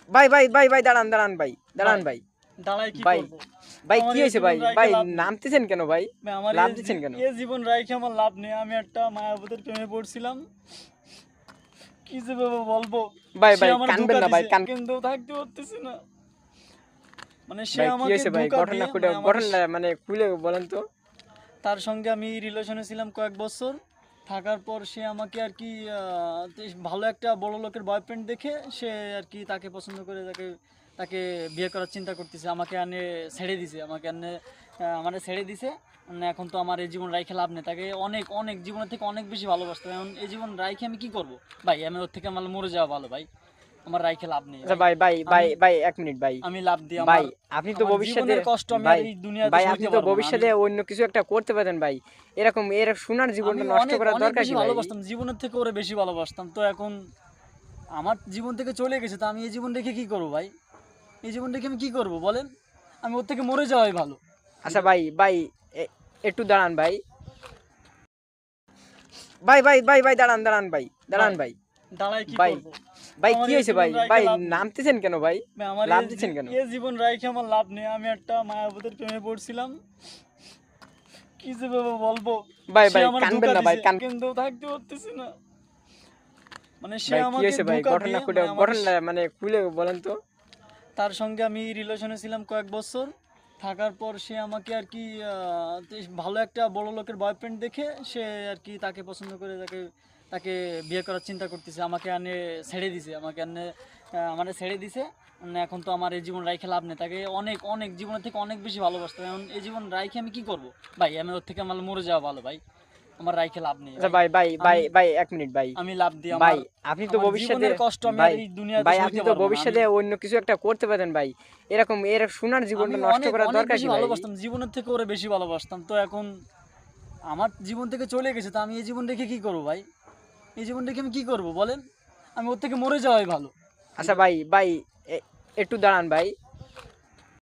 ভাই ভাই ভাই ভাই দাঁড়ান দাঁড়ান ভাই দাঁড়ান ভাই দাঁড়ায় কি ভাই করব? ভাই আমার কি এই হয়েছে জীবন ভাই রাইখে ভাই লাভ নেই। নামতেছেন কেন ভাই ভাই আমার লাভ দিচ্ছেন কেন এই জীবন রাইখে আমার লাভ নেই। আমি একটা মায়াবতীর প্রেমে পড়ছিলাম। কি যে ভাবে বলবো? ভাই সে ভাই আমার কানবেন ধোঁকা না ভাই দিছে, কান কিন্তু থাকতে পারতেছি না। মানে সে ভাই কি আমাকে হয়েছে ভাই ধোঁকা ঘটনা দিয়ে খুলে ঘটনা মানে খুলে বলেন তো। তার সঙ্গে আমি রিলেশনে ছিলাম কয়েক বছর। থাকার পর সে আমাকে আর কি ভালো একটা বড় লোকের বয়ফ্রেন্ড দেখে সে আর কি তাকে পছন্দ করে তাকে তাকে বিয়ে করার চিন্তা করতেছে। আমাকে আনে ছেড়ে দিছে, আমাকে আনে মানে ছেড়ে দিছে। মানে এখন তো আমার এই জীবন রাইখে লাভ নেই। তাকে অনেক অনেক জীবনের থেকে অনেক বেশি ভালোবাসতাম। এখন এই জীবন রাইখে আমি কি করব? ভাই আমি ওর থেকে আমার মরে যাওয়া ভালো ভাই। আমার রাইখে লাভ নেই আচ্ছা ভাই। ভাই ভাই ভাই আমি ভাই এক মিনিট ভাই আমি লাভ দিই। ভাই আমার আপনি তো আমার ভবিষ্যতে জীবনের কষ্ট আমি আর ভাই এই দুনিয়াতে ভাই আপনি সইতে তো পারবো না। আমি ভবিষ্যতে অন্য কিছু একটা করতে পারেন ভাই। এরকম এর সোনার আমি জীবনটা নষ্ট অনেক করার অনেক দরকার বেশি কি ভাই? ভালোবাসতাম, জীবনের থেকে ওরে বেশি ভালোবাসতাম। তো এখন আমার জীবন থেকে চলে গেছে, তো আমি এই জীবন রেখে কি করবো ভাই? এই জীবন রেখে আমি কি করব বলেন? আমি ওর থেকে মরে যাওয়াই ভালো। আচ্ছা ভাই ভাই একটু দাঁড়ান ভাই ভাই ভাই ভাই ভাই দাঁড়ান দাঁড়ান ভাই দাঁড়ান ভাই ভাই দাঁড়ায় কি ভাই করব? ভাই আমার কি এই হয়েছে জীবন ভাই রাইখে ভাই লাভ নেই। নামতেছেন কেন ভাই ভাই আমার লাভ দিচ্ছেন কেন? এই জীবন রাইখে আমার লাভ নেই। আমি একটা মায়াবতীর প্রেমে পড়ছিলাম। কি যে ভাবে বলবো? ভাই সে ভাই আমার কানবেন ধোঁকা না ভাই দিছে, কান কিন্তু থাকতে পারতেছি না। মানে সে ভাই কি আমাকে হয়েছে ভাই ধোঁকা ঘটনা দিয়ে খুলে মানে আমাকে ঘটনা মানে খুলে বলেন তো। তার সঙ্গে আমি রিলেশনে ছিলাম কয়েক বছর। থাকার পর সে আমাকে আর কি ভালো একটা বড় লোকের বয়ফ্রেন্ড দেখে সে আর কি তাকে পছন্দ করে তাকে তাকে বিয়ে করার চিন্তা করতেছে। আমাকে আনে ছেড়ে দিছে, আমাকে আনে মানে ছেড়ে দিছে। মানে এখন তো আমার এই জীবন রাইখে লাভ নেই। তাকে অনেক অনেক জীবনের থেকে অনেক বেশি ভালোবাসতাম। এখন এই জীবন রাইখে আমি কি করব? ভাই আমি ওর থেকে আমার মরে যাওয়া ভালো ভাই। আমার রাইখে লাভ নেই আচ্ছা ভাই। ভাই ভাই ভাই আমি ভাই এক মিনিট ভাই আমি লাভ দিই। ভাই আমার আপনি তো আমার ভবিষ্যতে জীবনের কষ্ট আমি আর ভাই এই দুনিয়াতে ভাই আপনি সইতে তো পারবো না। আমি ভবিষ্যতে অন্য কিছু একটা করতে পারেন ভাই। এরকম এর সোনার আমি জীবনটা নষ্ট অনেক করার অনেক দরকার বেশি কি ভাই? ভালোবাসতাম, জীবনের থেকে ওরে বেশি ভালোবাসতাম। তো এখন আমার জীবন থেকে চলে গেছে, তো আমি এই জীবন রেখে কি করবো ভাই? এই জীবন রেখে আমি কি করব বলেন? আমি ওর থেকে মরে যাওয়াই ভালো। আচ্ছা ভাই ভাই একটু দাঁড়ান ভাই